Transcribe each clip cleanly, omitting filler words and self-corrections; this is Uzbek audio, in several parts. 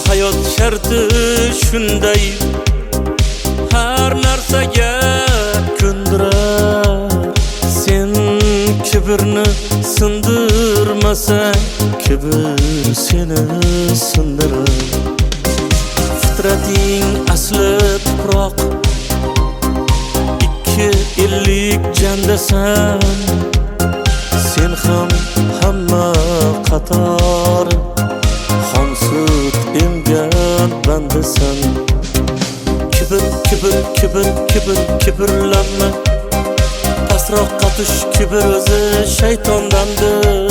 hayot sharti shunday, har narsaga ko'ndirar. Sen kibrni sindirmasang, kibr seni sindirar. Fitrating asli tuproq, ikki ellik jandasan. Sen ham hamma qator, xom sut emgan bandasan. Kibr, kibr, kibr, kibr, kibrlanma. Pastroqqa tush, kibr o'zi shaytondandir.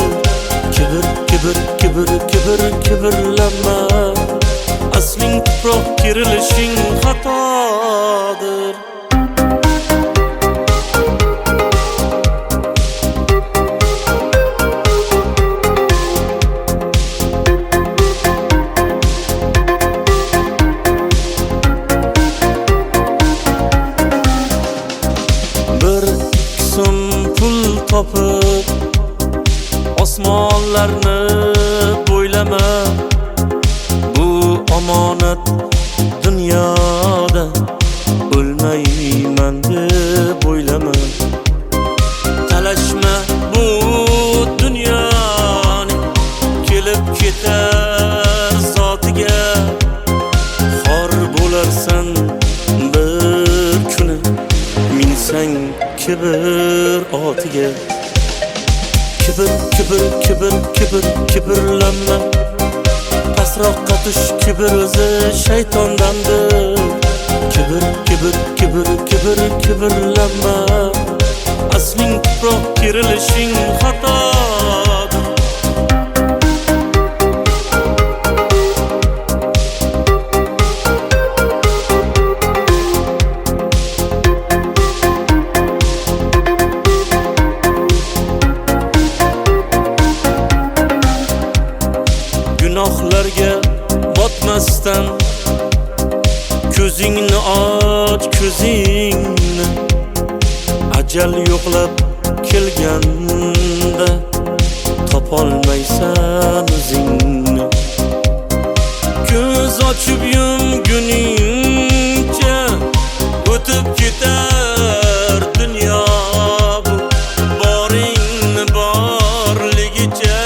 Kibr, kibr, kibr, kibr, kibrlanma. Asling tuproq, kirilishing xatodir. Topib osmonlarni bo'ylama. Bu omonat dunyoda o'lmayman deb o'ylama. Talashma bu dunyoning kelib ketar zotiga. Xor bo'larsan bir kuni, minsang kibr otiga. Kibr, kibr, kibr, kibr, kibrlanma. Pastroqqa tush, kibr o'zi shaytondandir. Kibr, kibr, kibr, kibr, kibrlanma. Asling tuproq, kirilishing xatodir. Gunohlarga botmasdan ko'zingni och, ko'zingni. Ajal yo'qlab kelganda topolmaysan o'zingni. Ko'z ochib yumguningcha o'tib ketar dunyo bu. Boringni borligicha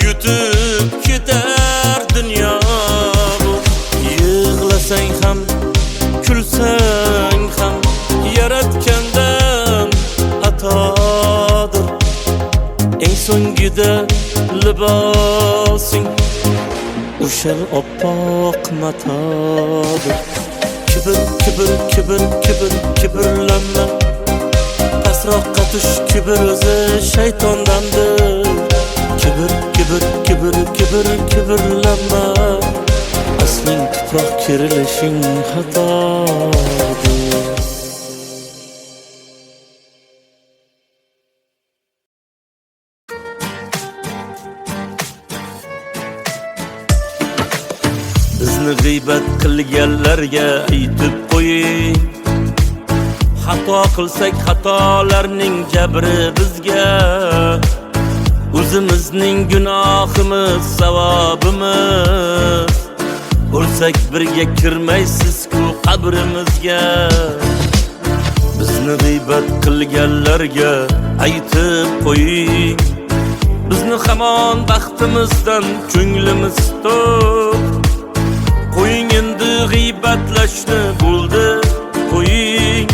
yutib ketar dunyo bu. Yig'lasang ham, kulsang ham, yaratgandan atodir. Eng so'ngida libosing o'shal oppoq matodir. Kibr, kibr, kibr, kibr, kibrlanma. Pastroqqa tush, kibr o'zi shaytondandir. Kibr, kibr, kibr, kibr, kibrlanma. Asling tuproq, kirilishing xatodir. Bizni g'iybat qilganlarga aytib qo'ying. Xato qilsak xatolarning jabri bizga. O'zimizning gunohimiz savobimiz. O'lsak birga kirmaysiz-ku qabrimizga. Bizni g'iybat qilganlarga aytib qo'ying. Bizni hamon baxtimizdan ko'nglimiz to'q. Qo'ying endi g'iybatlashni, bo'ldi qo'ying.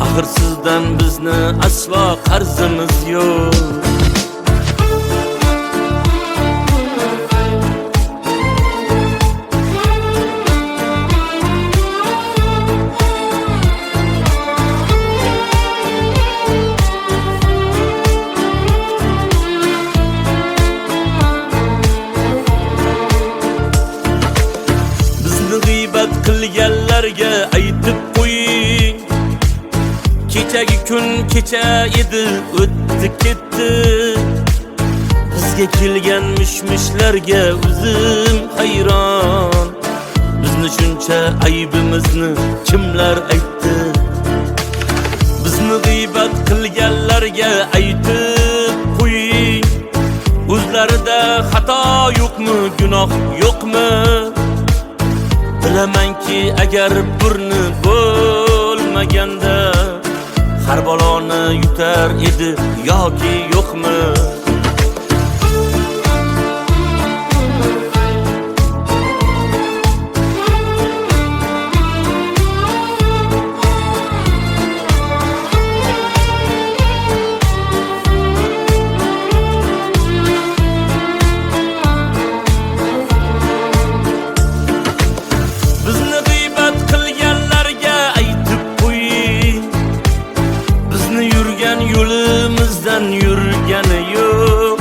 Axir sizdan bizni aslo qarzimiz yo'q. Qilganlarga aytib qo'ying. Kechagi kun kecha edi, o'tdi ketdi. Bizga kelgan mishmishlarga o'zim hayron. Bizni shuncha aybimizni kimlar aytdi? Bizni g'iybat qilganlarga aytib qo'ying. O'zlarida xato yo'qmi, gunoh yo'qmi? Bilamanki agar burni bo'lmaganda har baloni yutar edi yoki yo'qmi? Yo'limizdan yurgani yo'q.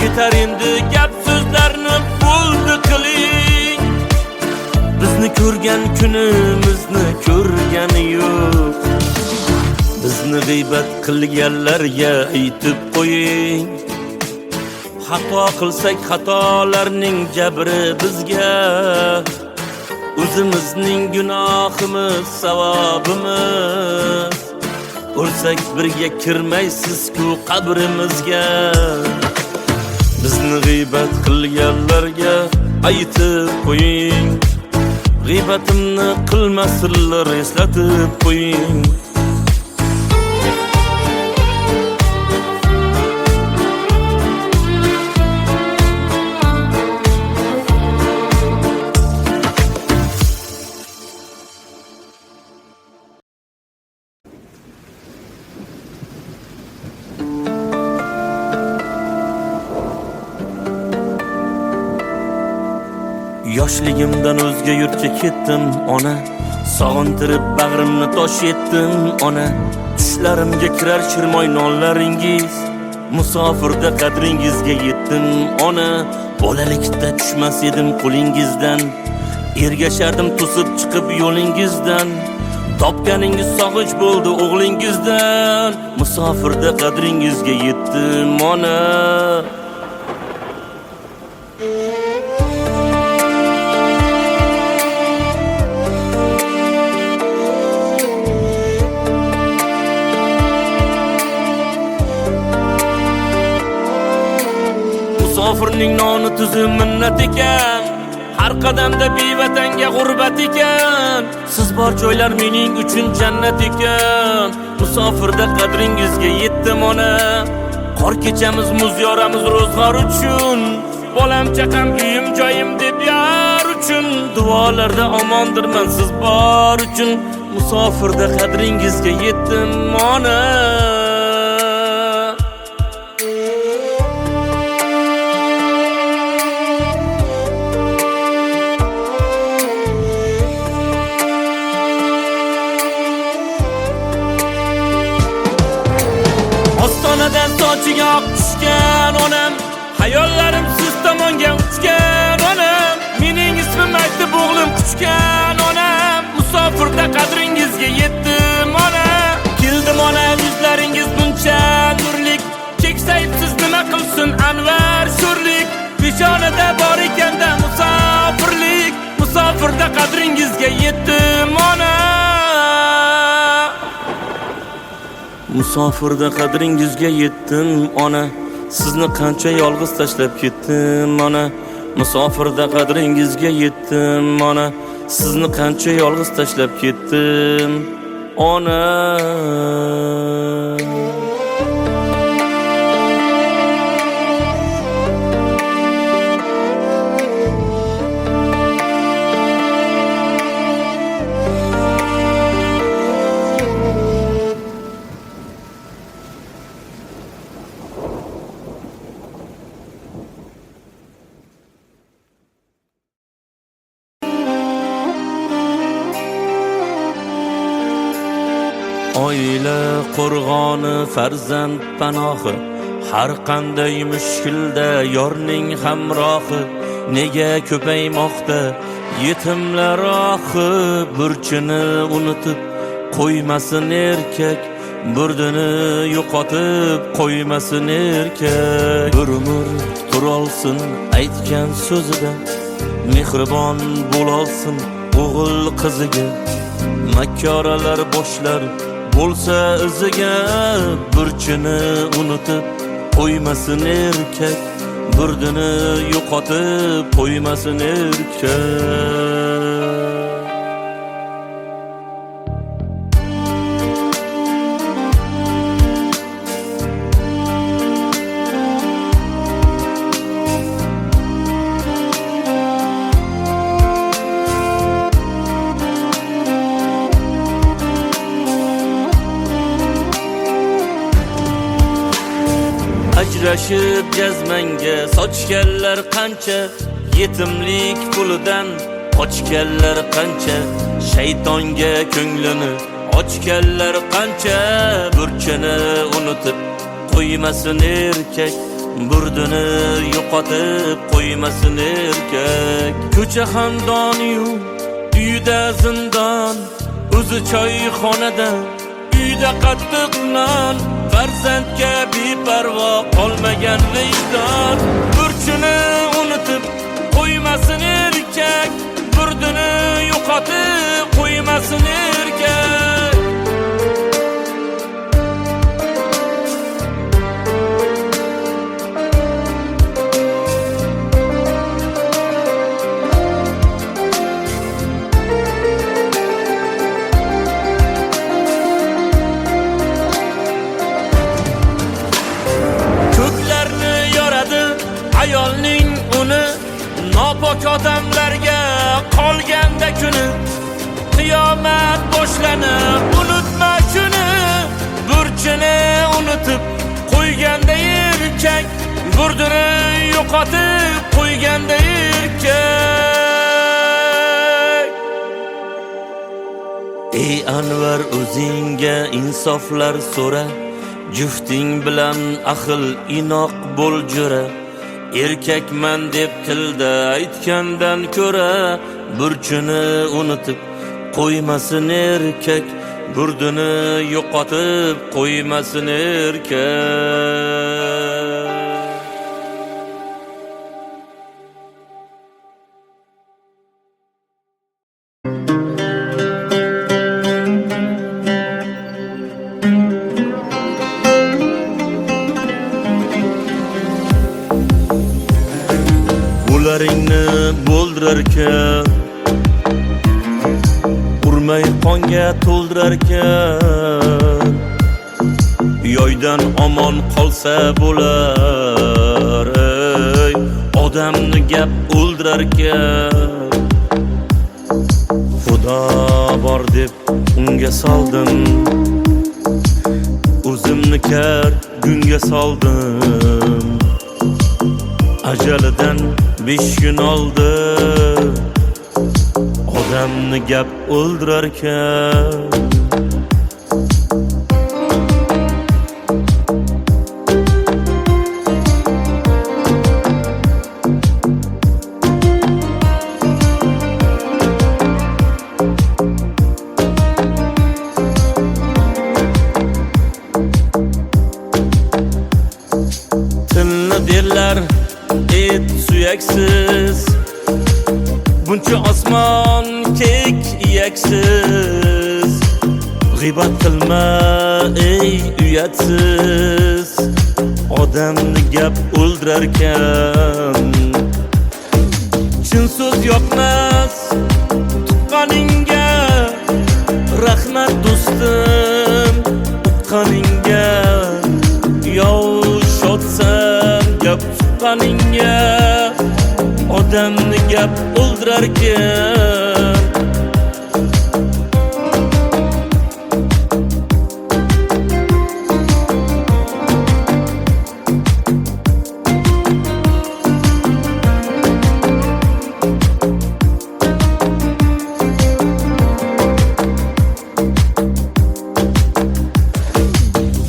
Yetar endi gap so'zlarni bo'ldi qiling. Bizni ko'rgan kunimizni ko'rgani yo'q. Bizni g'iybat qilganlarga aytib qo'ying. Xato qilsak xatolarning jabri bizga. O'zimizning gunohimiz savobimiz. O'lsak birga kirmaysiz-ku qabrimizga. Bizni g'iybat qilganlarga aytib qo'ying. G'iybatimni qilmasinlar, eslatib qo'ying. Yoshligimdan o'zga yurtga ketdim ona, sog'intirib bag'rimni tosh etdim ona. Tushlarimga kirar shirmoy nonlaringiz, musofirda qadringizga yetdim ona. Bolalikda tushmas edim qo'lingizdan, ergashardim to'sib chiqib yo'lingizdan. Topganingiz sog'inch bo'ldi o'g'lingizdan, musofirda qadringizga yetdim ona. Musofirning noni tuzi minnat ekan, har qadamda bevatanga g'urbat ekan. Siz bor joylar mening uchun jannat ekan, musofirda qadringizga yetdim ona. Qor kechamiz, muz yoramiz ro'zg'or uchun, bolam chaqam uyim joyim deb yar uchun. Duolarda omondirman siz bor uchun, musofirda qadringizga yetdim ona. Ostonadan sochiga oq tushgan onam, hayollarim siz tomonga uchgan onam. Mening ismim aytib o'g'lim quchgan onam, musofirda qadringizga yetdim ona. Keldim ona, yuzlaringiz buncha nurlik, keksayibsiz nima qilsin anvar sho'rlik. Peshonada bor ekanda musofirlik, musofirda qadringizga yetdim ona. Musofirda qadringizga yetdim ona. Sizni qancha yolg'iz tashlab ketdim ona. Musofirda qadringizga yetdim ona. Sizni qancha yolg'iz tashlab ketdim ona. Oila qo'rg'oni, farzand panohi, har qanday mushkulda yorning hamrohi. Nega ko'paymoqda yetimlar ohi, burchini unutib qo'ymasin erkak, burdini yo'qotib qo'ymasin erkak. Bir umr turolsin aytgan so'zida, mehribon bo'lolsin o'g'il qiziga. Makkoralar boshlar bo'lsa iziga, burchini unutib qo'ymasin erkak, burdini yo'qotib qo'ymasin erkak. Ajrashib jazmanga sochganlar qancha, yetimlik pulidan qochganlar qancha, shaytonga ko'nglini ochganlar qancha, burchini unutib qo'ymasin erkak, burdini yo'qotib qo'ymasin erkak. Ko'cha xandoniyu uyda zindon, o'zi choyxonada uyda qattiq non, farzandga beparvo qolmagan vijdon, burchini unutib qo'ymasin erkak, burdini yo'qotib qo'ymasin erkak. Ayolning uni nopok odamlarga qolganda kuni, qiyomat boshlanib unutma shuni, burchini unutib qo'yganda erkak, burdini yo'qotib qo'yganda erkak. Ey Anvar, o'zingga insoflar so'ra, jufting bilan ahil inoq bo'l jo'ra. Erkakman deb tilda aytgandan ko'ra, burchini unutib qo'ymasin erkak, burdini yo'qotib qo'ymasin erkak. Qo'llaringni bo'ldirarkan, urmay qonga to'ldirarkan, yoydan omon qolsa bo'lar, ey odamni gap o'ldirarkan. Xudo bor deb unga soldim, o'zimni kar gunga soldim. Ajalidan 5 kun oldi, odamni gap o'ldirarkan. Tilni derlar et suyaksiz, buncha osmon kek iyaksiz. G'iybat qilma ey uyatsiz, odamni gap o'ldirarkan. Chin so'z yoqmas tuqqaningga, rahmat do'stim uqqaningga. Yov shodsan gap tuqqaningga, odamni gap o'ldirarkan.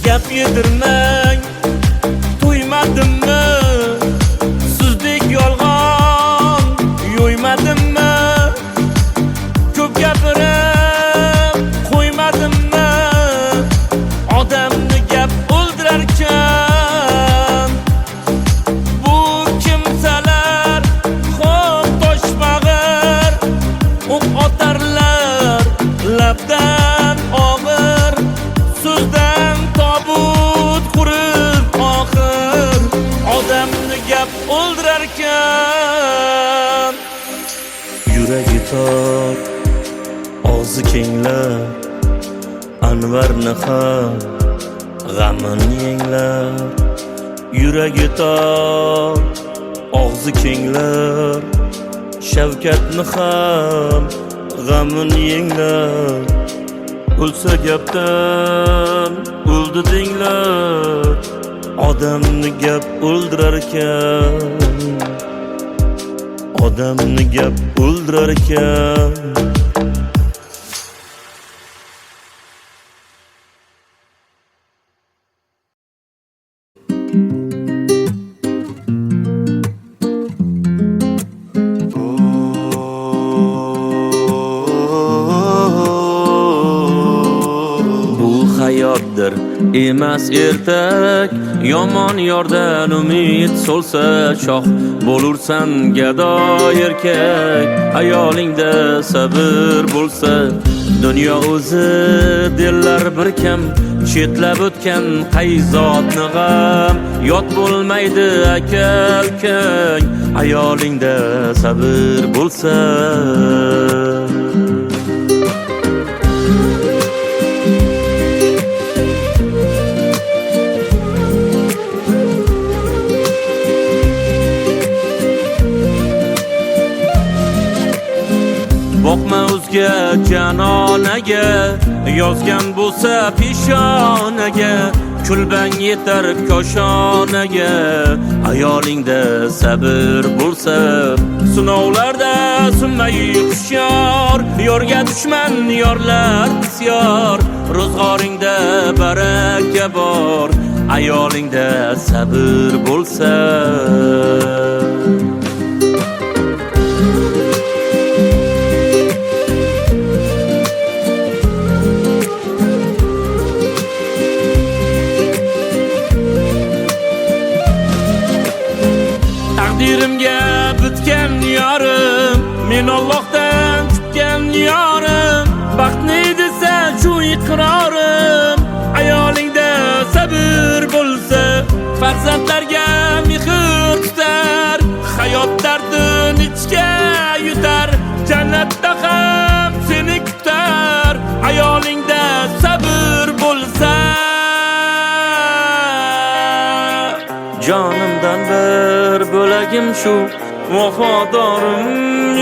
Gap yedirmang to'ymadimmi, sizdek yolg'on yo'ymadimmi, o'ldirarkan. Yuragi tor, og'zi kenglar, Anvarni ham g'amin yenglar. Yuragi tor, og'zi kenglar, Shavkatni ham g'amin yenglar. O'lsa gapdan o'ldi denglar, odamni gap o'ldirarkan. Odamni gap o'ldirarkan. Hayotdir emas ertak, yomon yordan umid so'lsa shoh bo'lursan gado erkak. Ayolingda sabr bo'lsa, dunyo o'zi dillar bir kam. Chetlab o'tgan qayzotni g'am, yot bo'lmaydi aka ukang. Ayolingda sabr bo'lsa. Boqma o'zga janonaga, yozgan bo'lsa peshonaga. Kulbang yetar koshonaga, ayolingda sabr bo'lsa. Sinovlarda sunmay hushyor, yorga dushman yorlar bisyor. Ro'zg'oringda baraka bor, ayolingda sabr bo'lsa. Taqdirimga bitgan yorim, men Allohdan kutgan yorim. Baxtni desa shu iqrorim, ayolingda sabr bo'lsa. Farzandlarga mehr tutar, hayot dardini ichga yutar. Jannatda ham seni kutar, ayolingda sabr bo'lsa. Jonimdan bir bo'lagim shu, vafodorim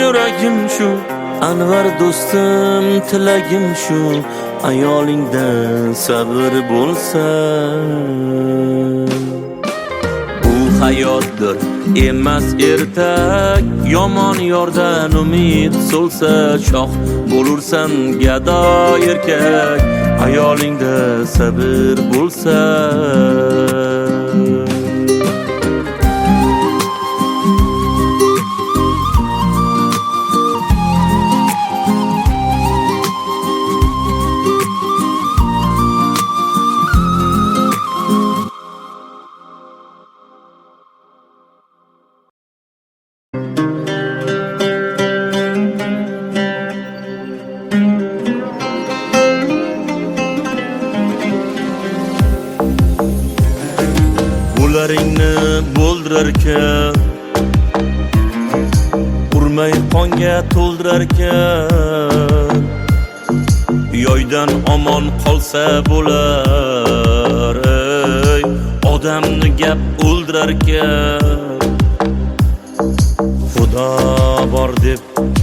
yuragim shu. Anvar do'stim tilagim shu, ayolingda sabr bo'lsa. Bu hayotdir emas ertak, yomon yordan umid so'lsa shoh bo'lursan gado erkak. Ayolingda sabr bo'lsa. Bularingni bo'ldirarkan, urmay qonga to'ldirarkan. Yoydan omon qolsa bo'lar, odamni gap o'ldirarkan. Xudo bor deb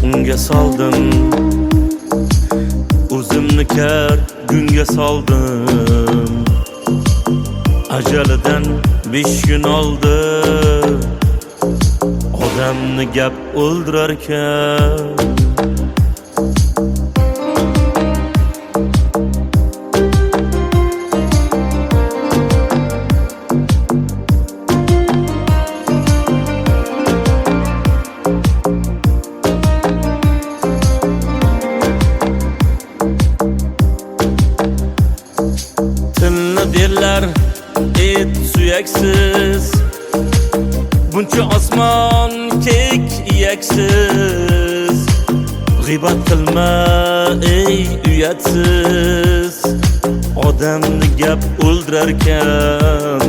unga soldim, o'zimni kar gunga soldim. Ajalidan 5 kun oldi, odamni gap o'ldirarkan. Tilni derlar et suyaksiz, buncha osmon kek iyaksiz. G'ibat qilma ey uyatsiz, odamni gap o'ldirarkan.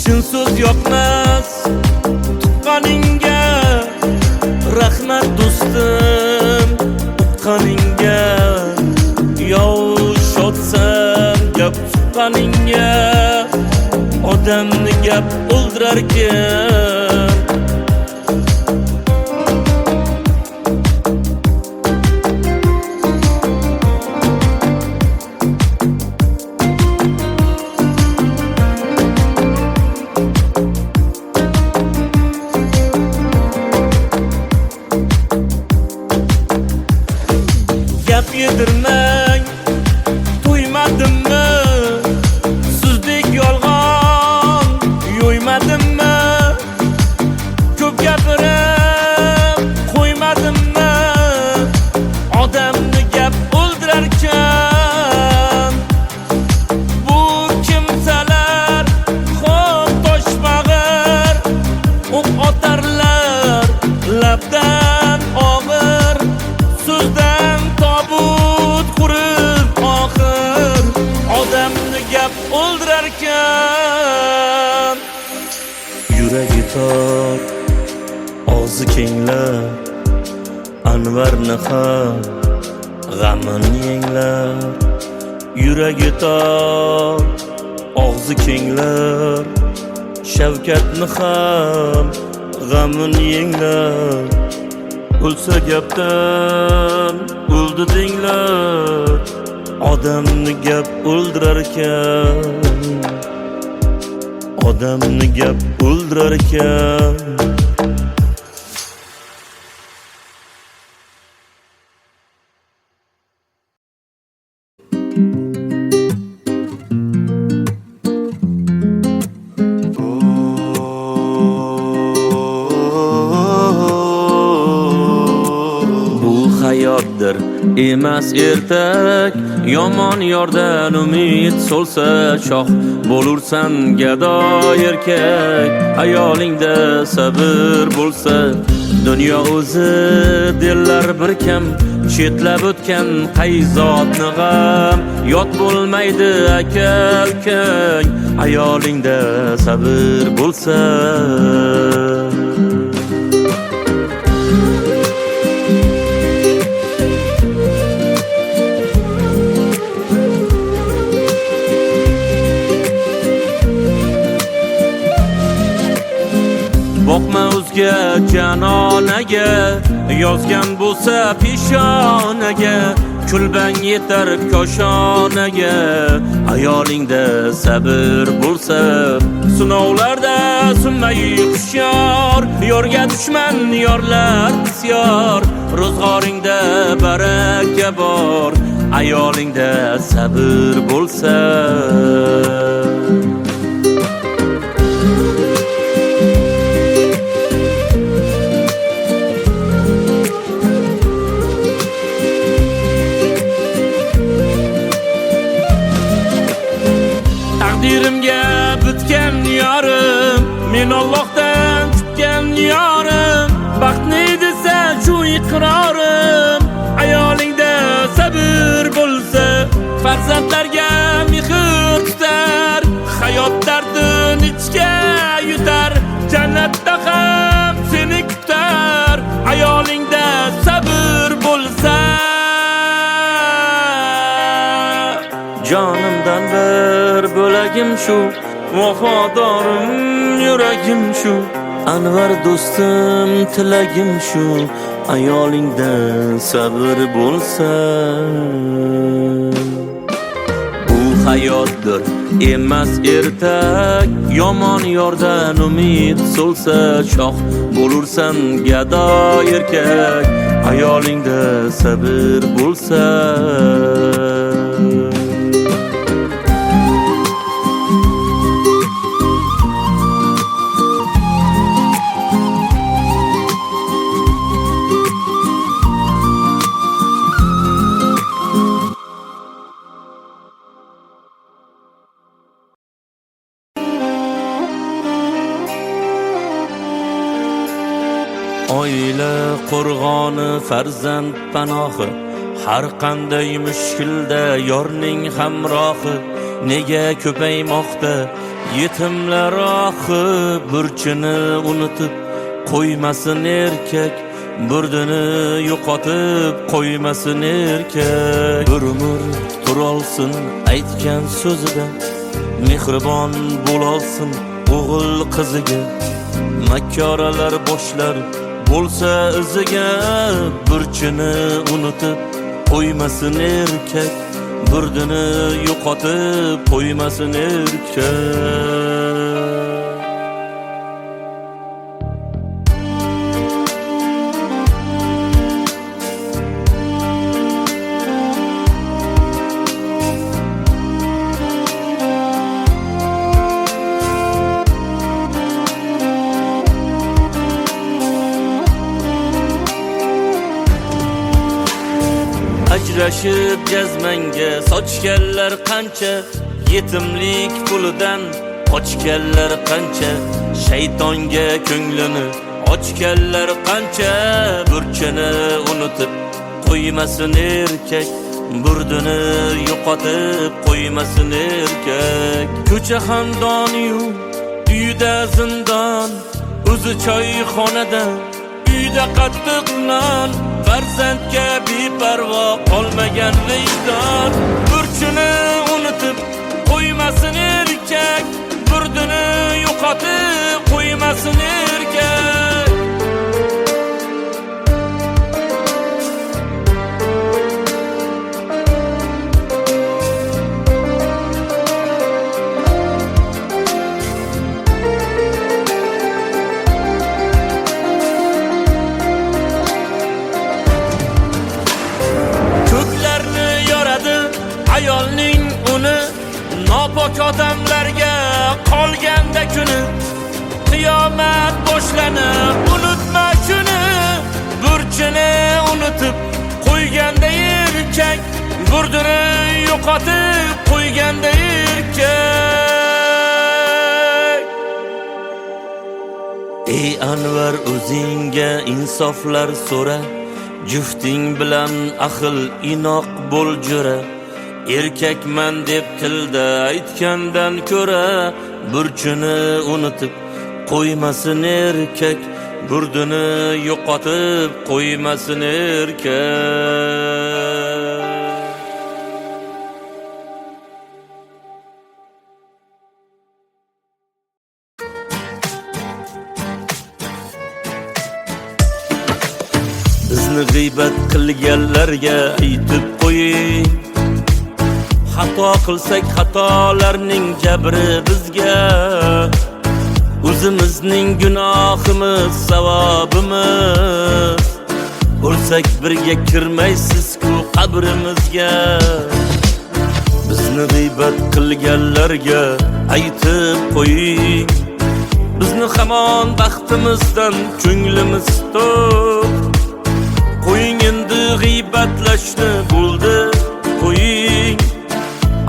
chin so'z yoqmas tuqqaningga. Rahmat do'stim uqqaningga, yov shodsan gap tuqqaningga. Odamni gap o'ldirarkan. Gap yedirmang, to'ymadimmi? Sizdek yolg'on yo'ymadimmi? Ko'p gapirib qo'ymadimmi? Odamni gap o'ldirarkan. Bu kimsalar xo'p toshmag'ir, o'q otarlar labdan og'ir. So'zdan tobut qurib oxir, odamni gap o'ldirarkan. Yuragi tor, og'zi kenglar, Anvarni ham g'amini yenglar. Yuragi tor, og'zi kenglar, Shavkatni ham g'amini yenglar. O'lsa gapdan o'ldi denglar, odamni gap o'ldirarkan. Odamni gap o'ldirarkan. Hayotdir emas ertak, yomon yordan umid so'lsa shoh bo'lursan gado erkak. Ayolingda sabr bo'lsa, dunyo o'zi dillar bir kam. Chetlab o'tgan qayzotni g'am, yot bo'lmaydi aka ukang. Ayolingda sabr bo'lsa. Boqma o'zga janonaga, yozgan bo'lsa peshonaga. Kulbang yetar koshonaga, ayolingda sabr bo'lsa. Sinovlarda sunmay hushyor, yorga dushman yorlar bisyor. Ro'zg'oringda baraka bor, ayolingda sabr bo'lsa. Taqdirimga bitgan yorim, men Allohdan kutgan yorim. Baxtni desa shu iqrorim, ayolingda sabr bo'lsa. Farzandlarga mehr tutar, hayot dardin ichga yutar. Jannatda ham seni kutar, ayolingda sabr bo'lsa. Jonimdan bir bo'lagim shu, vafodorim yuragim shu. Anvar do'stim tilagim shu, ayolingda sabr bo'lsa. Bu hayotdir emas ertak, yomon yordan umid so'lsa shoh bo'lursan gado erkak. Ayolingda sabr bo'lsa. Oila qo'rg'oni, farzand panohi, har qanday mushkulda yorning hamrohi. Nega ko'paymoqda Yetimlar oxi burchini unutib qo'ymasin erkak, burdini yo'qotib qo'ymasin erkak. Bir umr turolsin aytgan so'zida, mehribon bo'lolsin o'g'il qiziga. Makkoralar boshlar bo'lsa iziga, burchini unutib qo'ymasin erkak, burdini yo'qotib qo'ymasin erkak. Ajrashib jazmanga sochganlar qancha, yetimlik pulidan qochganlar qancha, shaytonga ko'nglini ochganlar qancha. Burchini unutib qo'ymasin erkak, burdini yo'qotib qo'ymasin erkak. Ko'cha xandoniyu uyda zindon, o'zi choyxonada uyda qattiq non. Farzandga beparvo qolmagan vijdon, burchini unutib qo'ymasin erkak, burdini yo'qotib qo'ymasin erkak. Ayolning uni nopok odamlarga qolganda kuni, qiyomat boshlanib unutma shuni. Burchini unutib qo'yganda erkak, burdini yo'qotib qo'yganda erkak. Ey Anvar, o'zingga insoflar so'ra, jufting bilan ahil inoq bo'l jo'ra. Erkakman deb tilda aytgandan ko'ra, burchini unutib qo'ymasin erkak, burdini yo'qotib qo'ymasin erkak. Bizni g'iybat qilganlarga aytib qo'ying, xato qilsak xatolarning jabri bizga, o'zimizning gunohimiz savobimiz. O'lsak birga kirmaysiz-ku qabrimizga. Bizni g'iybat qilganlarga aytib qo'ying, bizni hamon baxtimizdan ko'nglimiz to'q. Qo'ying endi g'iybatlashni, bo'ldi qo'ying.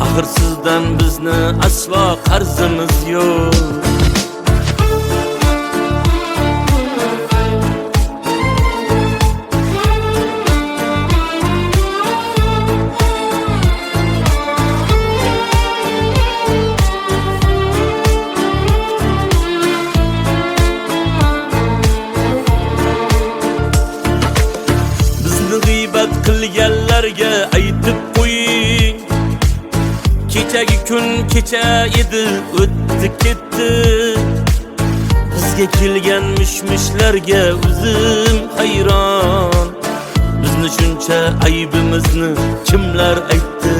Axir sizdan bizni aslo qarzimiz yo'q. Bizni g'iybat qilganlarga aytib qo'ying, kechagi kun kecha edi, o'tdi ketdi. Bizga kelgan mishmishlarga o'zim hayron. Bizni shuncha aybimizni kimlar aytdi?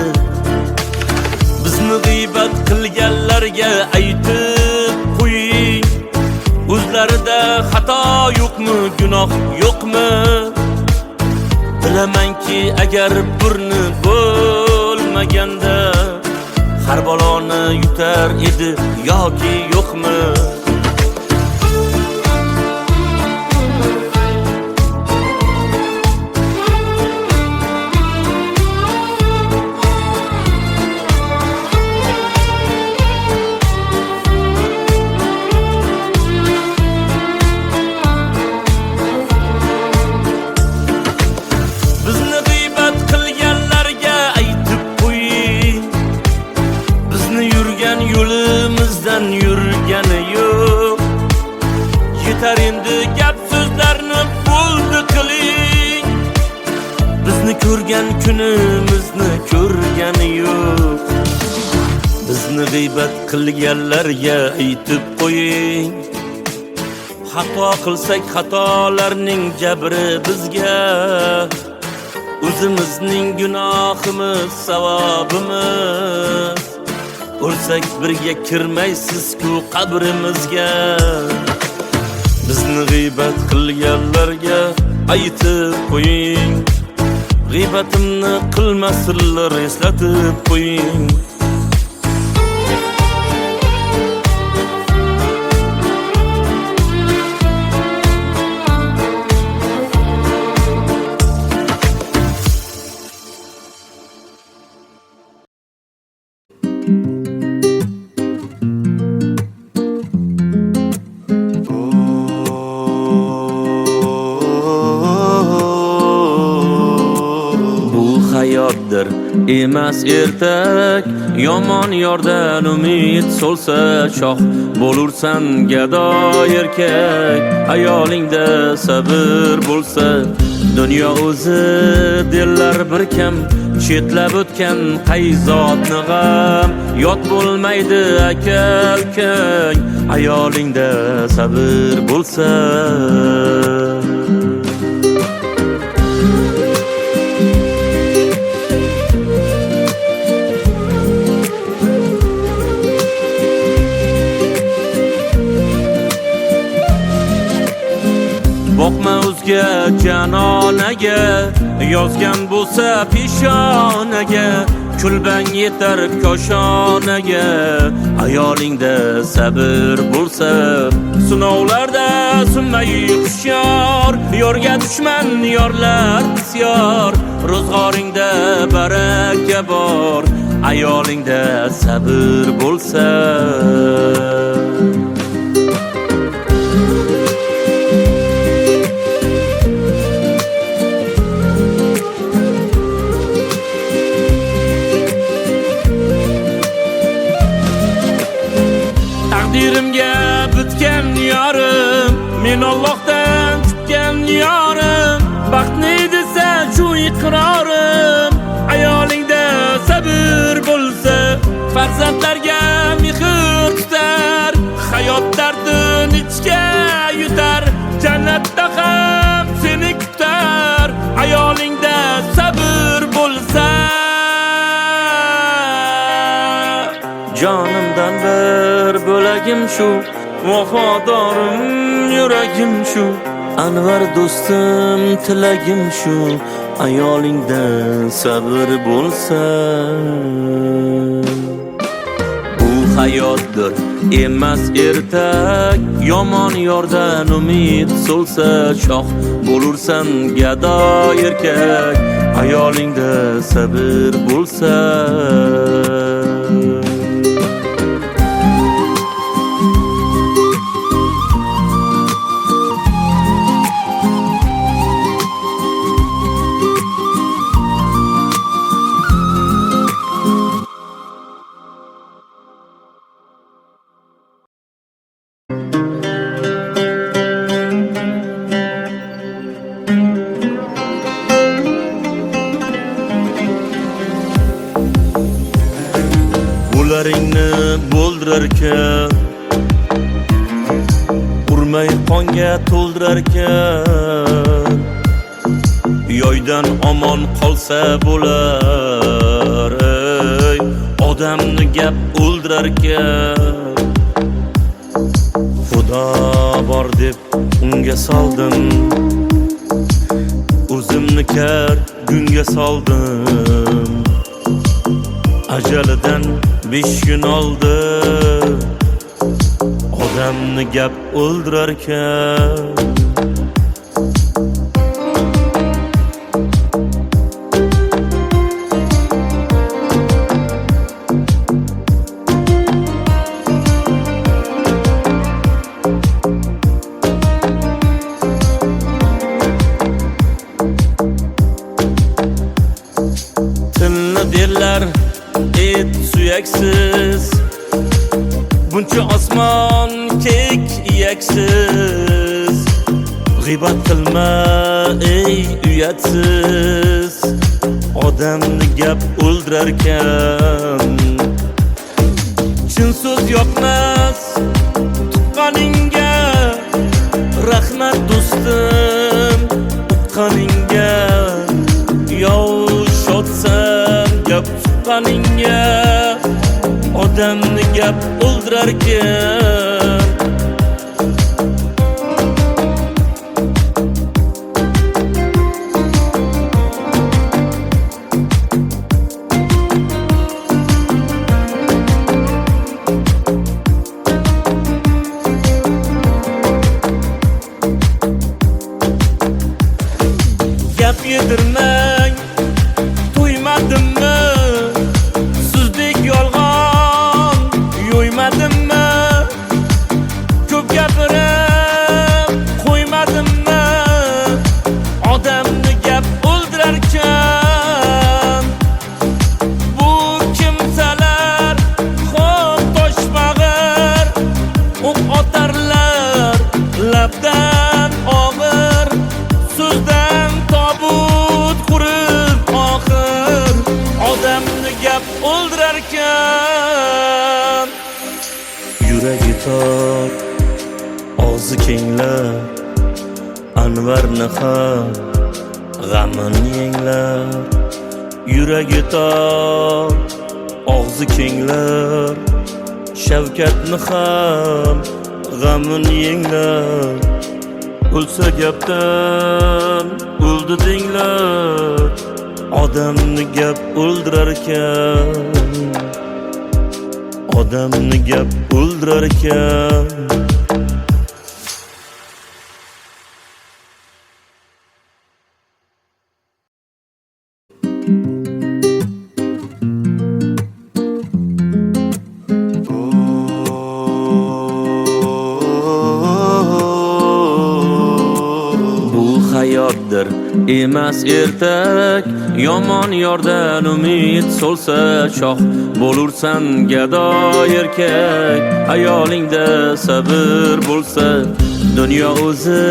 Bizni g'iybat qilganlarga aytib qo'ying, o'zlarida xato yo'qmi, gunoh yo'qmi? Bilamanki agar burni bo'lmaganda har baloni yutar edi yoki yo'qmi? Bizni g'iybat qilganlarga aytib qo'ying, bizni yurgan yo'limizdan yetar endi gap so'zlarni bo'ldi qiling. Bizni ko'rgan kunimizni ko'rgani yo'q. Bizni g'iybat qilganlarga aytib qo'ying. Xato qilsak xatolarning jabri bizga. O'zimizning gunohimiz savobimiz. O'lsak birga kirmaysiz-ku qabrimizga. Bizni g'iybat qilganlarga aytib qo'ying. G'iybatimni qilmasinlar, eslatib qo'ying. Hayotdir emas ertak, yomon yordan umid so'lsa shoh bo'lursan gado erkak. Ayolingda sabr bo'lsa dunyo o'zi dillar bir kam. Chetlab o'tgan qayzotni g'am yot bo'lmaydi aka ukang. Ayolingda sabr bo'lsa. Boqma o'zga janonaga, yozgan bo'lsa peshonaga. Kulbang yetar koshonaga. Ayolingda sabr bo'lsa. Sinovlarda sunmay hushyor, yorga dushman yorlar bisyor. Ro'zg'oringda baraka bor, ayolingda sabr bo'lsa. Taqdirimga bitgan yorim, men Allohdan kutgan yorim. Baxtni desa shu iqrorim, ayolingda sabr bo'lsa. Farzandlarga mehr tutar, hayot dardini ichga yutar. Jannatda ham seni kutar, ayolingda sabr bo'lsa. Jonimdan bir bo'lagim shu, vafodorim yuragim shu. Anvar do'stim tilagim shu, ayolingda sabr bo'lsa. Bu hayotdir emas ertak, yomon yordan umid so'lsa shoh bo'lursan gado erkak. Ayolingda sabr bo'lsa. Bularingni bo'ldirarkan, urmay qonga to'ldirarkan. Yoydan omon qolsa bo'lar, ey odamni gap o'ldirarkan. Xudo bor deb unga soldim, o'zimni kar gunga soldim. Ajalidan 5 kun oldi, odamni gap o'ldirarkan. Tilni derlar et suyaksiz, buncha osmon kek iyaksiz. G'iybat qilma ey uyatsiz, odamni gap o'ldirarkan. Chin so'z yoqmas tuqqaningga, rahmat do'stim uqqaningga. Yov shodsan gap tuqqaningga, odamni gap o'ldirarkan. Gap yedirmang to'ymadimmi, sizdek yolg'on yo'ymadimmi, ko'p gapirib qo'ymadimmi, odamni gap o'ldirarkan. Bu kimsalar xo'p toshmag'ir, o'q otarlar labdan og'ir, so'zdan tobut qurib oxir, odamni gap o'ldirarkan. Yuragi tor, og'zi kenglar, Anvarni ham g'amini yenglar. Yuragi tor, og'zi kenglar, Shavkatni ham g'amini yenglar. O'lsa gapdan o'ldi denglar, odamni gap o'ldirarkan. Odamni gap o'ldirarkan. Hayotdir emas ertak, yomon yordan umid so'lsa shoh bo'lursan gado erkak. Ayolingda sabr bo'lsa, dunyo o'zi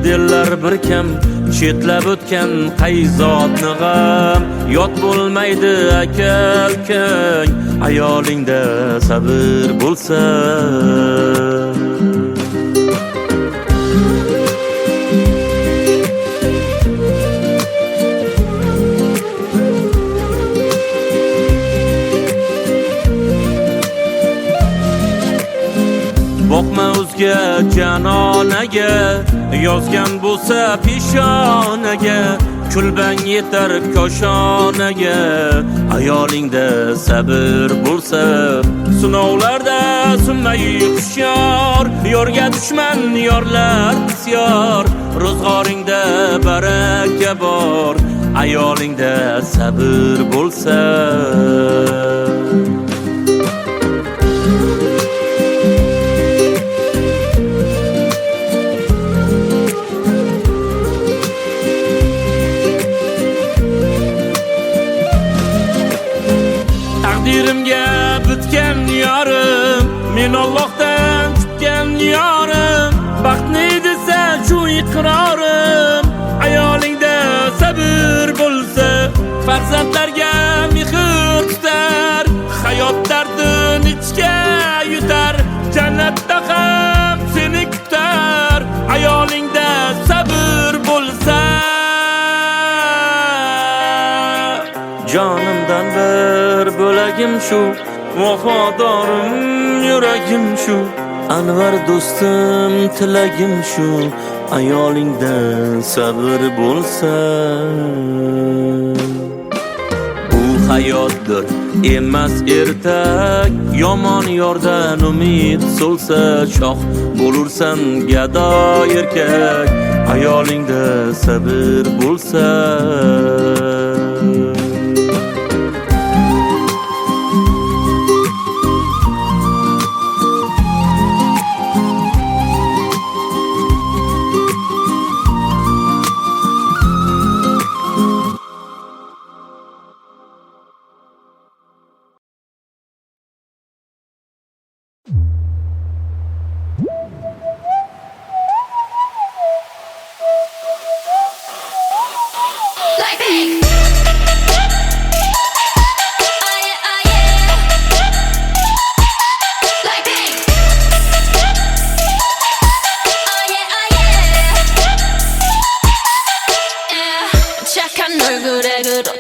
dillar bir kam. Chetlab o'tgan qayzotni g'am, yot bo'lmaydi aka ukang. Ayolingda sabr bo'lsa. Boqma o'zga janonaga, yozgan bo'lsa peshonaga. Kulbang yetar koshonaga, ayolingda sabr bo'lsa. Sinovlarda sunmay hushyor, yorga dushman yorlar bisyor. Ro'zg'oringda baraka bor, ayolingda sabr bo'lsa. Taqdirimga bitgan yorim, men Allohdan kutgan yorim. Baxtni desa shu iqrorim, ayolingda sabr bo'lsa. Farzandlarga mehr tutar, hayot dardin ichga yutar. Jannatda ham seni kutar, ayolingda sabr bo'lsa. Jonimdan bir bo'lagim shu, vafodorim yuragim shu. Anvar do'stim tilagim shu, ayolingda sabr bo'lsa. Bu hayotdir emas ertak, yomon yordan umid so'lsa shoh bo'lursan gado erkak. Ayolingda sabr bo'lsa.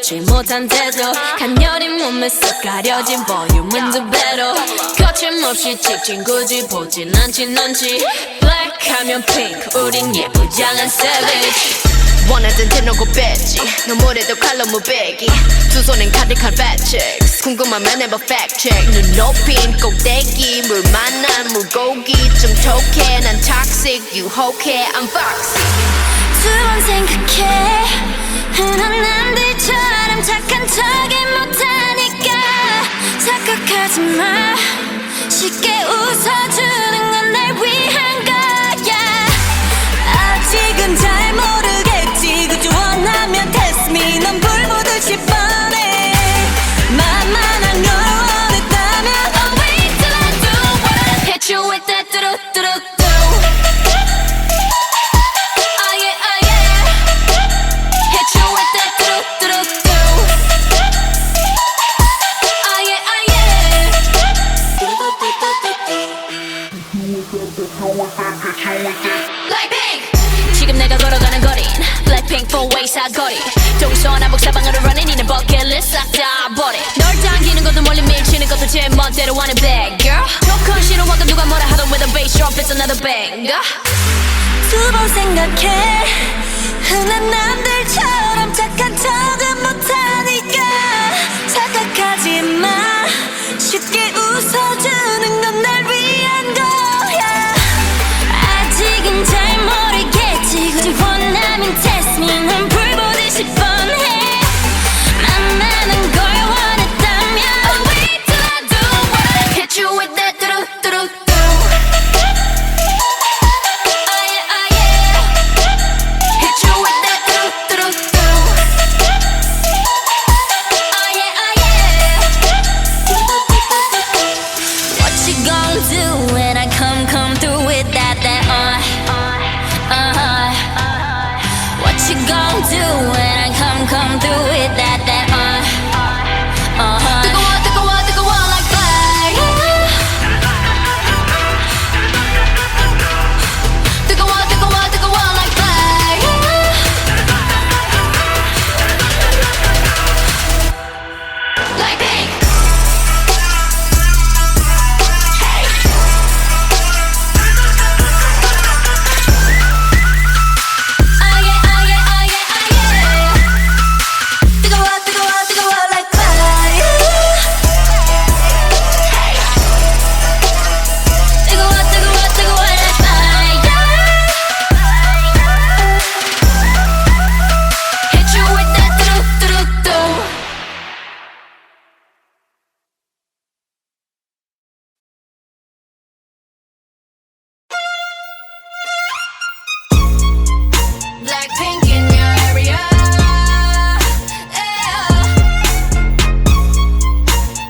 걷지 못한 태도 간녀린 몸에 쏙 가려진 볼륨은 두 배로 거침없이 찍힌 굳이 보진 않지 넌지 Black 하면 pink 우린 예쁘장한 savage 원하던 대놓고 뺐지 너무래도 칼로 무배기 두 손엔 가득한 fat chicks 궁금하면 해봐 fact check 눈 높인 꼭대기 물 만난 물고기 좀 톡해 난 toxic 유혹해 I'm foxy 두 번 생각해 흔한 남들처럼 착한 척이 못하니까 착각하지 마 쉽게 웃어주는 건 날 위한 거야 아직은 잘 모르겠지 그저 원하면 test me 넌 불 보듯이 뻔해 만만한 걸 원했다면 I'll wait till I do what hit you with that 뚜루뚜루뚜 지금 내가 걸어가는 거린 Blackpink 4-way 사거리 동서남북 사방으로 running 이는 버킷리스트 싹 다 버려 널 당기는 것도 멀리 밀치는 것도 제 멋대로 하는 bad girl 조건 싫어하고 누가 뭐라 하던 with a bass drop it's another banger 두 번 생각해 흔한 남들처럼 착한 척은 못하니까 착각하지 마 쉽게 웃어주는 건 날 위한 거야 아직은 잘 모르겠지 굳이 원하면 test me 난 불 보듯이 뻔해 만나는 걸 원했다면 I'll wait till I do what hit you with that 뚜루뚜루뚜 Oh yeah, oh yeah hit you with that 뚜루뚜루뚜 Oh yeah, oh yeah What you gon' do when I come through with that What you gon' do when I come through with that 뜨거워 뜨거워 like fire 뜨거워 like fire like pink Blackpink in your area, yeah.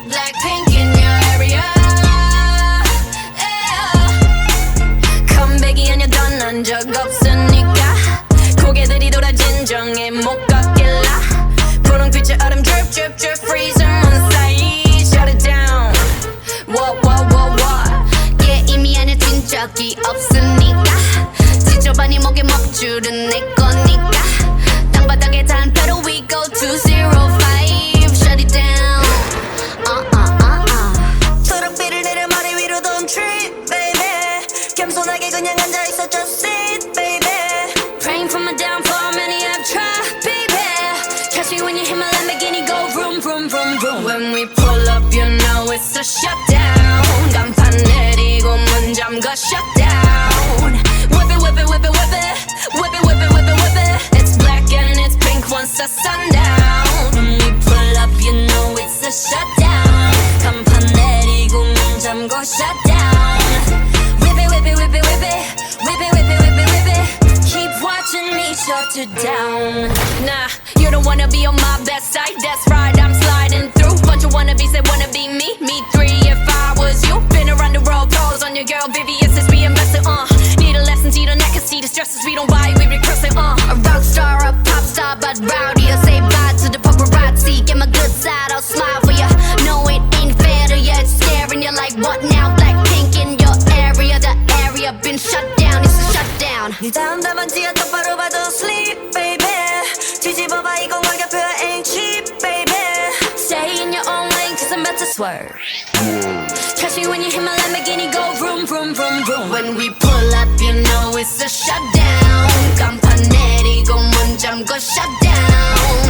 Blackpink in your area, yeah. 컴백이 아니야 떠난 적 없으니까 고개들이 돌아 진정해 못 걷길라 분홍빛의 얼음 drip drip drip freeze on side shut it down what yeah 이미 안해진 적이 없으니까 지저분이 목에 먹줄은 내 거니까 땅바닥에 단패로 we go 205 shut it down 초록빛을 내려 머리 위로 don't trip baby 겸손하게 그냥 앉아있어 just sit baby praying for my downfall many have tried baby catch me when you hit my Lamborghini go vroom vroom vroom vroom when we pull up you know it's a shutdown 간판 내리고 문 잠가 shutdown whip it whip it whip it whip it whip it whip it whip it whip it it's black and it's pink once the sundown when we pull up you know it's a shutdown 간판 내리고 문 잠궈 shutdown whip it whip it whip it whip it whip it whip it whip it whip it keep watching me shut it down nah you don't wanna be on my best side that's right I'm sliding through bunch of wannabes that wanna be me three if I was you been around the world pose on your girl Vivian since we invested need a lesson see the neck and see the stresses we don't buy we regress it a rock star a pop star but rowdy I say bye to the paparazzi get my good side I'll smile for ya no it ain't fair to ya it's staring you like what now Blackpink in your area the area been shut down it's a shutdown 네 다음 답안지야 똑바로 봐도 sleep baby 뒤집어봐 이건 가격표야 ain't cheap swerve. Catch me when you hit my Lamborghini go vroom, vroom, vroom, vroom. When we pull up, you know it's a shutdown. 간판 내리고 문 잠궈 shutdown.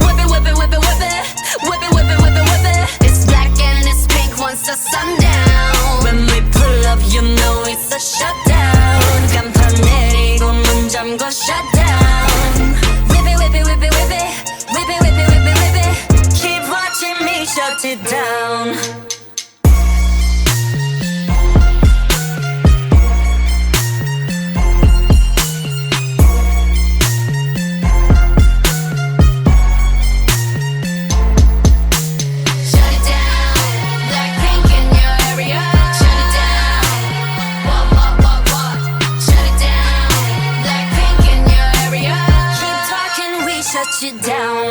Whip it, whip it, whip it, whip it. Whip it, whip it, whip it, whip it. It's black and it's pink once the sundown. When we pull up, you know it's a shutdown. 간판 내리고 문 잠궈 shutdown. Whip it, whip it, whip it, whip it. Whip it, whip it, whip it, whip it. Keep watching me shut it down. Shut you down.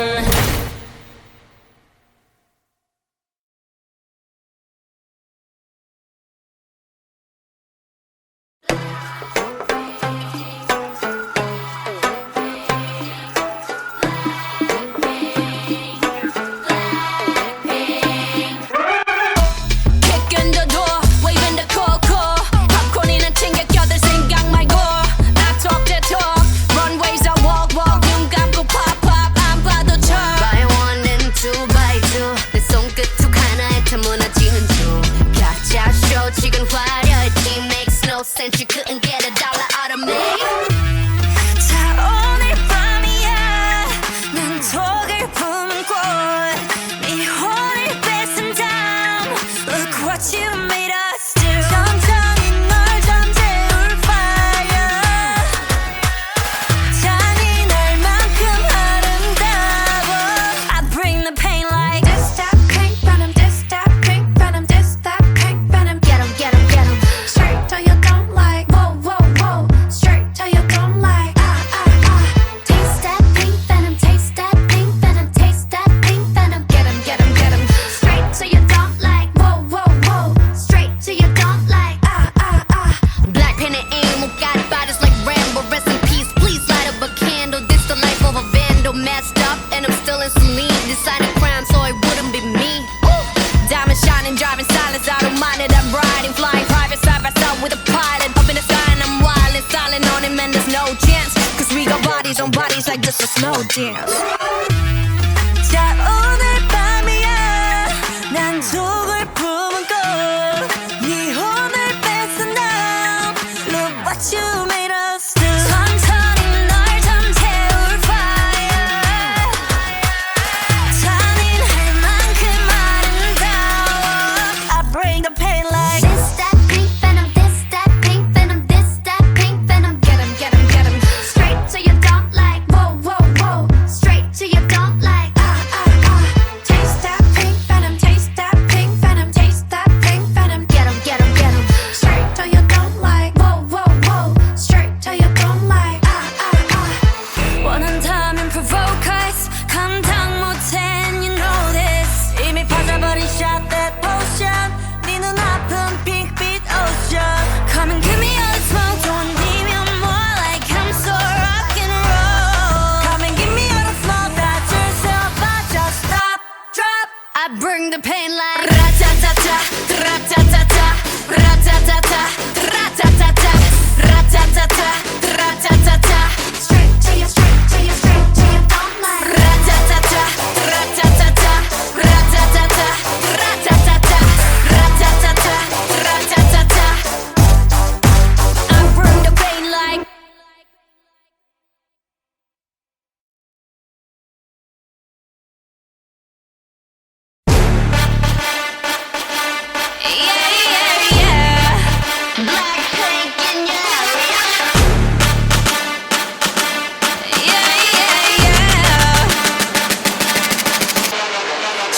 Kicking the door, waving the coco. popcorn이나 챙겨 껴들 생각 말고. I talk the talk, runways I walk, walk. 눈 감고 pop, pop, 안 봐도 쳐. Buy one and two, buy two. 내 손끝 툭 하나에 다 무너지는 중. 가짜 쇼 지금 화려했지. Makes no sense, you couldn't get a dollar out of me. 자 오늘 밤이야 난 독을 품은 꽃네 혼을 뺏은 다음 Look what you made us do 천천히 널 잠재울 fire 잔인할만큼 아름다워 I bring the pain like This that pink venom, this that pink venom, this that pink venom Get 'em, get 'em, get 'em. Straight till you don't like Whoa, whoa, whoa Straight till you don't like Taste that pink venom, taste that pink venom, taste that pink venom. Get 'em, get 'em, get 'em Straight till you don't like Whoa, whoa, whoa Straight till you don't like Black pen and ink, got bodies like Rambo. Rest in peace, please light up a candle. This the life of a vandal, messed up, and I'm still in saline. Deciding crime, so it wouldn't be me. Ooh. Diamond shining, driving silence, I don't mind it. I'm riding, flying private side by side with a pilot. Up in the sky and I'm wild and silent on him, and there's no chance. Cause we got bodies on bodies like just a slow dance. 자 오늘 밤이야 난 독을 품은 꽃네 혼을 뺏은 다음 Look what you made us do 천천히 널 잠재울 fire 잔인할 만큼 아름다워 I bring the pain like This that pink venom, this that pink venom, this that pink venom. Get 'em, get 'em, get 'em Straight till you don't like Whoa, whoa, whoa Straight till you don't like. Taste that pink venom, taste that pink venom, taste that pink venom Get 'em, get 'em, get 'em. Straight till you don't like Whoa, whoa, whoa Straight till you don't like 원한다면 provoke us 감당 못해 and you know this 이미 빠져버린 shot that potion 네 눈앞은 핑크빛 ocean Come and give me all the smoke don't need me more like I'm so rock and roll Come and give me all the smoke that yourself I just stop, drop I bring the pain like. Ra-ta-ta-ta, ra-ta-ta-ta, ra-ta-ta-ta, ra-ta-ta-ta, ra-ta-ta-ta, ra-ta-ta-ta. Straight till you, straight till you, straight till you don't like. Ra-ta-ta-ta, ra-ta-ta-ta, ra-ta-ta-ta, ra-ta-ta-ta, ra-ta-ta-ta, ra-ta-ta-ta. I bring the pain like Black pink in your area.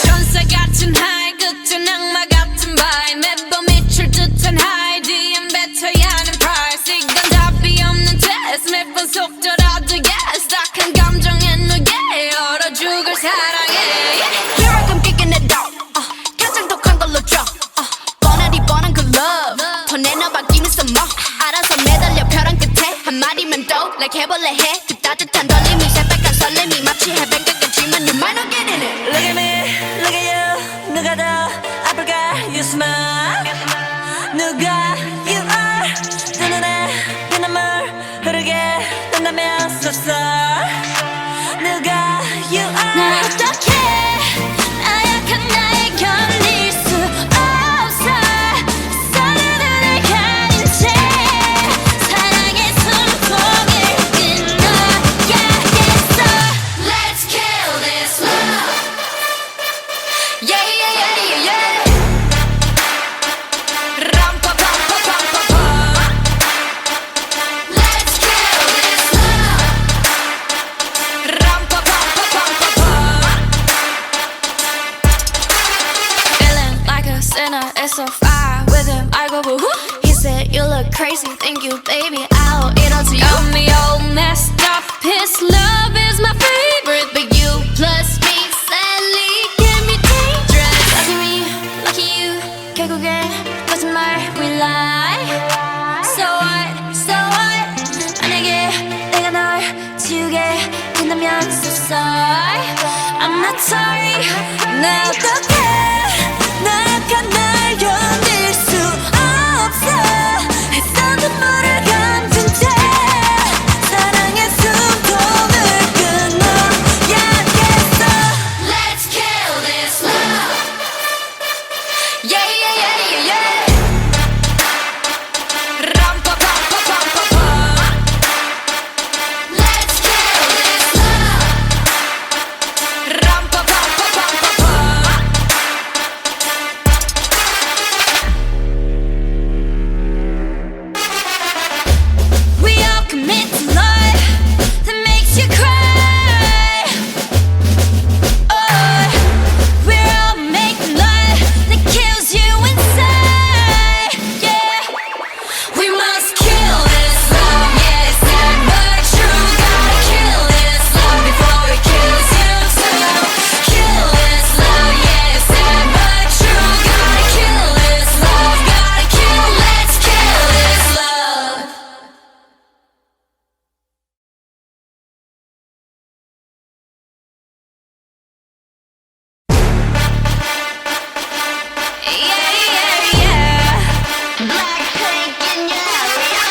천사 같은 하이 극전 악마 같은 바이 매번 미칠 듯한 하이 뒤엔 뱉어야 하는 price 이건 답이 없는 test 매번 속더라도 yes 딱한 감정에 누게 얼어 죽을 사랑해 Here I come kicking it out. 가장 독한 걸로 줘. 뻔하디 뻔한 그 love. 더 내놔봤기는 써먹. 알아서 매달려 벼랑 끝에 한마디면 또 like 해볼래 해. 그 따뜻한 떨림이 새빨간 설렘이 마치 해변가 같지만 you might not get in it. Look at me, look at you 누가 더 smile 누가 you are 내 눈에 피눈물 흐르게 된다면 so sorry 누가 you are 날 어떻게 나약한 나에 견딜 수 없어 서로를 가린 채 사랑의 숨통을 끊어야겠어 Let's kill this love Yeah yeah yeah yeah Ram-pa-pam-pa-pam-pa-pam Let's kill this love Ram-pa-pam-pa-pam-pa-pam Feeling like a sinner, it's so far with him I go woo-hoo He said you look crazy, thank you baby I'll eat all to you Got me all messed up His love is my favorite But you plus me sadly can be dangerous Lucky me, lucky you 결국엔 거짓말 we lie So what 만약에 내가 널 지우게 된다면 so sorry I'm not sorry 나 어떡해 나약한 날 견딜 수 없어 했던 눈물을 감춘 채 사랑의 숨통을 끊어야겠어 Let's kill this love Yeah yeah yeah yeah yeah Ram-pa-pam-pa-pam-pa-pam Let's kill this love Ram-pa-pam-pa-pam-pa-pam We all commit to love that makes you cry Oh, we're all making love that kills you inside Yeah, we must kill this love Yeah, it's sad but true Gotta kill this love before it kills you too Kill this love, yeah, it's sad but true Gotta kill this love, gotta kill Let's kill this love Yeah, yeah, yeah Blackpink in your area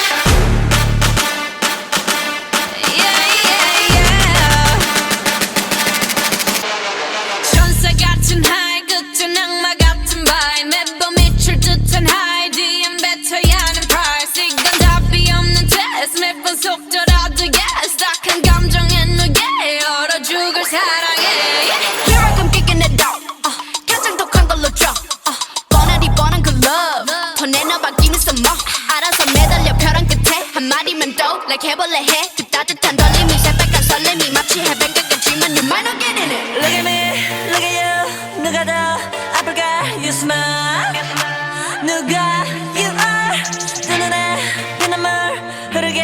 Yeah, yeah, yeah 천사 같은 하이 끝은 악마 같은 바이 매번 미칠 듯한 하이 뒤엔 뱉어야 하는 price 이건 답이 없는 test 매번 속더라도 yes 딱한 감정에 누게 얼어 죽을 사랑해 Here I come kicking it out 가장 독한 걸로 줘 뻔하디 뻔한 그 love 더 내놔봤기는 써머 알아서 매달려 벼랑 끝에 한마디면 또 like 해볼래 해 그 따뜻한 떨림이 새빨간 설렘이 마치 해변가 같지만 you might not get in it Look at me, look at you 누가 더 아플까 you smile 누가 you are 내 눈에 피눈물 흐르게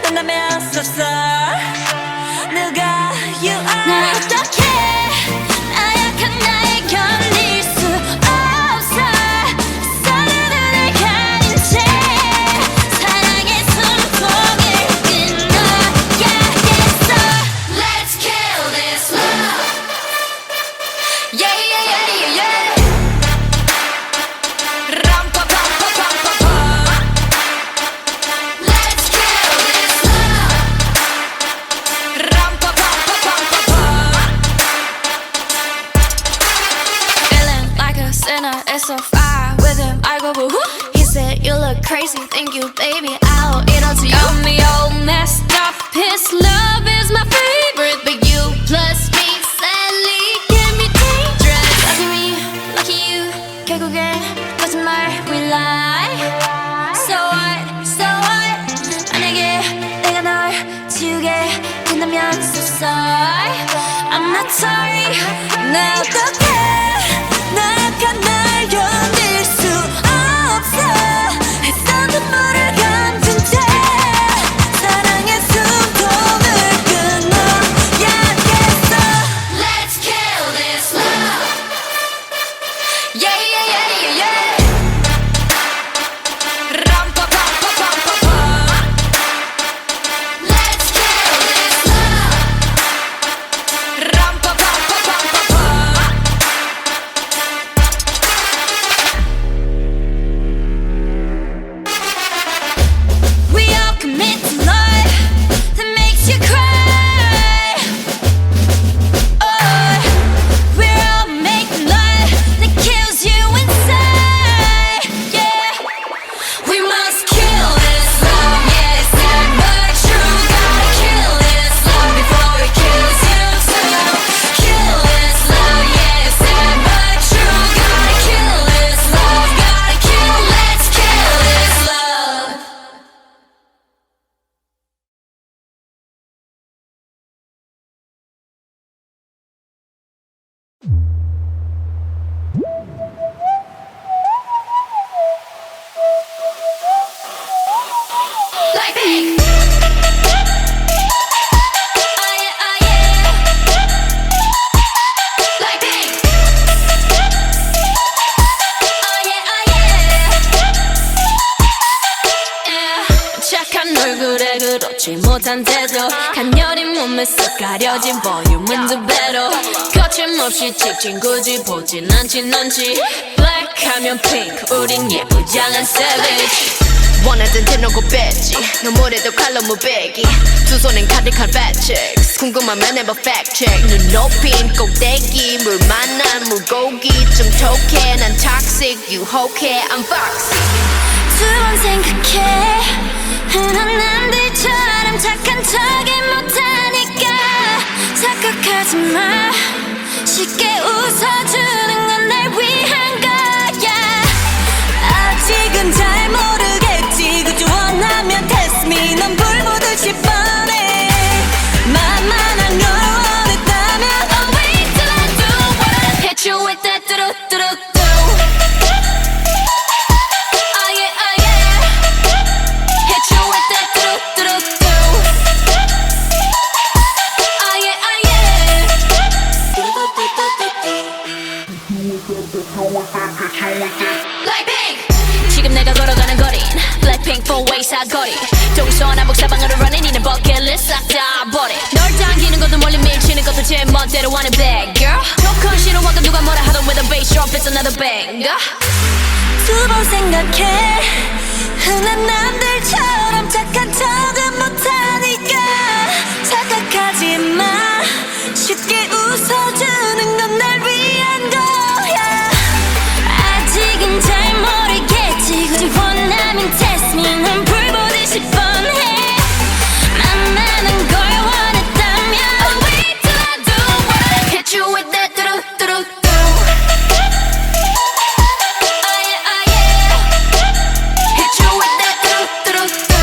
된다면 so sorry 누가 you are 날 어떡해 나약한 나에 견딜 수 없어 서로를 가린 채 사랑의 숨통을 끊어야겠어 Let's kill this love Yeah yeah yeah yeah yeah Ram-pa-pam-pa-pam-pa-pam Let's kill this love Ram-pa-pam-pa-pam-pa-pam Feeling like a sinner, it's so far with him I go woo-hoo He said you look crazy, thank you baby I'll eat all to you Got me all messed up His love is my favorite But you plus me sadly can be dangerous Lucky me, lucky you 결국엔 거짓말 we lie So what 만약에 내가 널 지우게 된다면 so sorry I'm not sorry 나 어떡해 나약한 날 견딜 수 없어 했던 눈물을 감춘 채 사랑의 숨통을 끊어야겠어 Let's kill this love Yeah yeah yeah yeah yeah Ram-pa-pam-pa-pam-pa-pam Let's kill this love Ram-pa-pam-pa-pam-pa-pam Like pink. Oh yeah, oh yeah. Like pink. Oh yeah, oh yeah. Yeah. 착한 얼굴에 그렇지 못한 태도, 간녀린 몸에 쏙 가려진 볼륨은 두 배로, 거침없이 찍힌 굳이 보진 않진 않지. Black 하면 pink, 우린 예쁘장한 savage. 원하던 대놓고 뺐지 너무래도 칼로 무배기 두 손엔 가득한 fat chicks 궁금하면 해봐 fact check 눈 높인 꼭대기 물 만난 물고기 좀 톡해 난 toxic 유혹해 I'm foxy 두 번 생각해 흔한 남들처럼 착한 척이 못하니까 착각하지 마 쉽게 웃어주는 건 날 위한 거야 아직은 잘 모르겠지 그저 원하면 test me 넌 불보듯이 뻔해 만만한 걸 원했다면 I'll wait till I do what hit you with that 뚜루뚜루뚜 Oh yeah, oh yeah Hit you with that 뚜루뚜루뚜 Oh yeah, oh yeah Like pink 지금 내가 걸어가는 거린 Blackpink four-way 사거리 동서남북 사방으로 running 이는 버킷리스트 싹 다 버려 널 당기는 것도 멀리 밀치는 것도 제 멋대로 하는 bad girl 조건 싫어하고 누가 뭐라 하던 with a bass drop it's another banger 두 번 생각해 흔한 남들처럼 착한 척은 못하니까 착각하지 마 쉽게 웃어주는 건 날 위한 거야 아직은 잘 모르겠지 굳이 원하면 test me 난 불보듯이 뻔해 만나는 걸 원했다면 I'll wait till I do what hit you with that 뚜루뚜루뚜 Oh yeah, oh yeah Hit you with that 뚜루뚜루뚜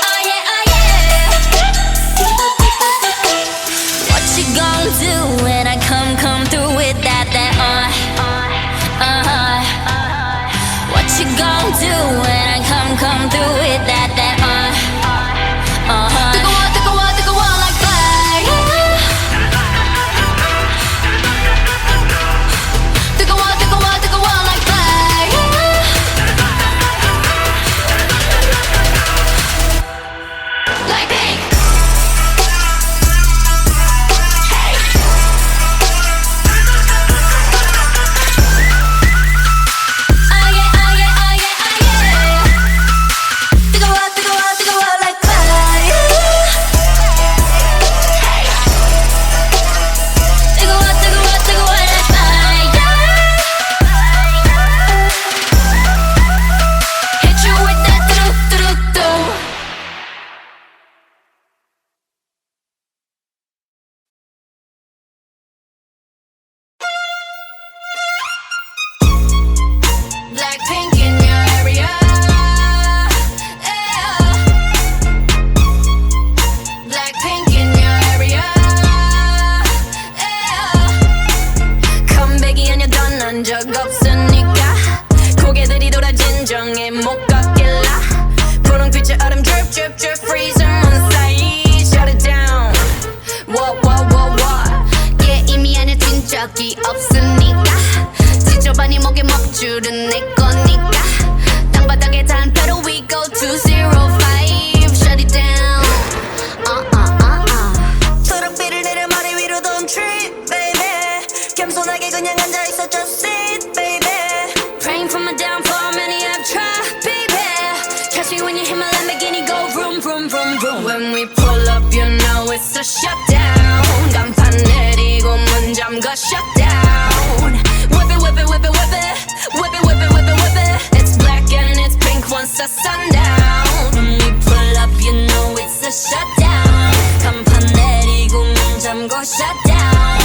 Oh yeah, oh yeah What you gon' do when I come through with that What you gon' do when I come through with that 뜨거워 뜨거워 뜨거워 like fire 뜨거워 뜨거워 뜨거워 like fire like pink Oh yeah, oh yeah, oh yeah, oh yeah 뜨거워 뜨거워 뜨거워 like fire 뜨거워 뜨거워 뜨거워 like fire Hit you with that 뚜루뚜루뚜 Blackpink in your area yeah. Blackpink in your area yeah. 컴백이 아니야 떠난 적 없으니까 고개들이 돌아 진정해 못 걷길라 분홍빛의 얼음 drip drip drip freeze on side shut it down What yeah 이미 안해진 적이 없으니까 지저분이 목에 먹줄은 내 거니까 땅바닥에 단패로 we go 205 shut it down 초록빛을 내려 머리 위로 don't trip baby 겸손하게 그냥 앉아있어 just sit baby Praying for my downfall many have tried baby Catch me when you hit my Lamborghini go vroom vroom vroom vroom When we pull up you know it's a shutdown 간판 내리고 문 잠가 shutdown Whip it whip it whip it whip it Whip it whip it whip it whip it It's black and it's pink once the sundown When we pull up you know it's a shutdown 간판 내리고 문 잠궈 shutdown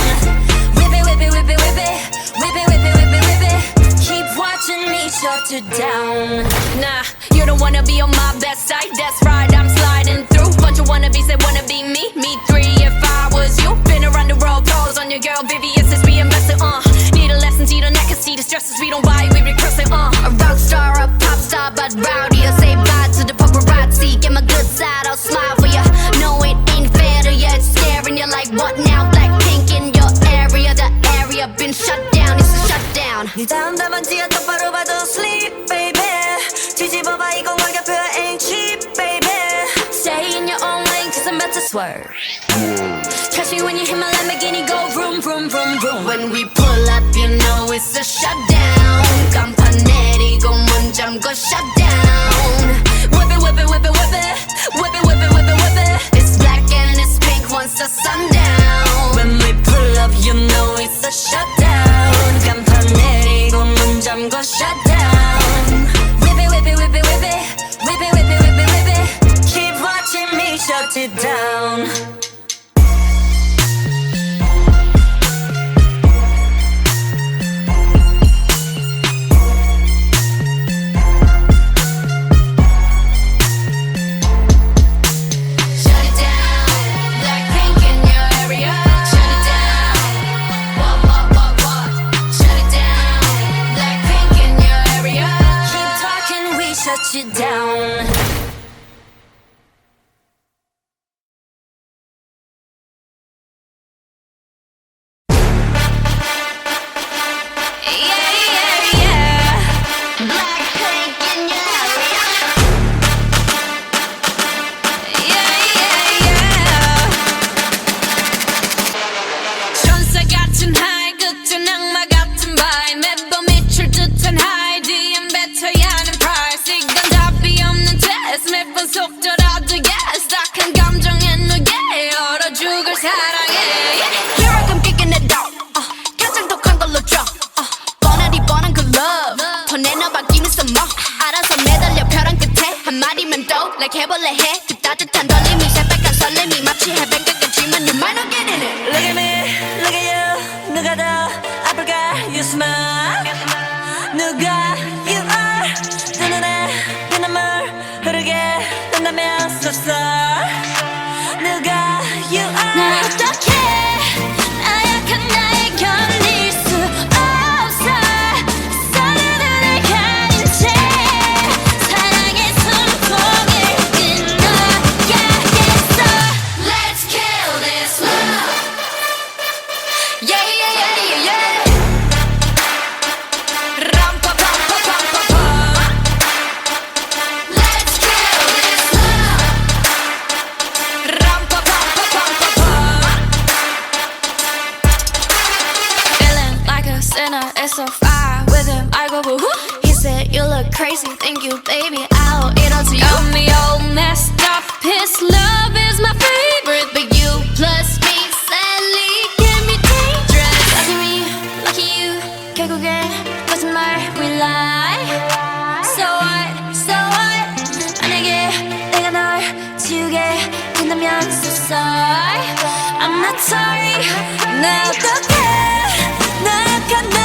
Whip it whip it whip it whip it Whip it whip it whip it whip it Keep watching me shut it down Nah, you don't wanna be on my best side That's right, I'm sliding through Bunch of wannabes that wanna be me Me three if I was you Been around the world VVS is reinvested, Need a lesson, see the neck and see the stresses. We don't buy, we recross it, A rock star, a pop star, but rowdy. I say bye to the paparazzi. Get my good side, I'll smile for ya. No, it ain't fair to ya, it's scaring you. Like what now? Blackpink in your area. The area been shut down, it's a shutdown. 네 다음 답안지야 똑바로 봐도 sleep baby 뒤집어봐 이건 가격표야 ain't cheap baby Stay in your own lane, cause I'm about to swerve. Catch me when you hit my Lamborghini, go vroom, vroom, vroom, vroom. When we pull up, you know it's a shutdown. 간판 내리고 문 잠궈 shutdown. Whip it, whip it, whip it, whip it. Whip it, whip it, whip it, whip it. It's black and it's pink once the sundown. When we pull up you know it's a shutdown 간판 내리고 문 잠궈 shutdown Whip it, whip it, whip it, whip it. Whip it, whip it, whip it, whip it. Keep watching me shut it down Shut it down. Blackpink in your area. Shut it down. What? Shut it down. Blackpink in your area. Keep talking we shut you down Yeah. Blackpink in your area. Yeah. 천사 같은 하이, 끝은 악마 같은 바이. 매번 미칠 듯한 하이, 뒤엔 뱉어야 하는 price. 이건 답이 없는 test. 매번 속더라도 yes. 딱한 감정에 누게 얼어 죽을 사랑해. Here I come kicking it out. 가장 독한 걸로 drop. 뻔하디 뻔한 그 love. 더 내놔봐 give me some more. 알아서 매달려 벼랑 끝에 한마디면 또 like 해볼래 해. 그 따뜻한 떨림이 새빨간 설렘이 마치 해변가 같지만 you might not get in it. Look at me, look at you 누가 더 아플까 you smile 누가 you are 두 눈에 피눈물 흐르게 된다면 so sorry 누가 you 나 are 어떡해 나약한 나에 견딜 수 없어 서로를 가린 채 사랑의 숨통을 끊어야겠어 Let's kill this love Yeah 람파파파파파파 Let's kill this love 람파파파파파파 Feeling like a sinner, it's so far with him. I go woo. He said you look crazy, thank you, baby. I'll eat all to you. Got me all messed up. His love is my favorite, but you plus me sadly can be dangerous. Lucky me, lucky you. 결국엔 거짓말 we lie. So what? So what? 만약에 내가 널 지우게 된다면 so sorry. I'm not sorry. 나 어떡해 나약한 나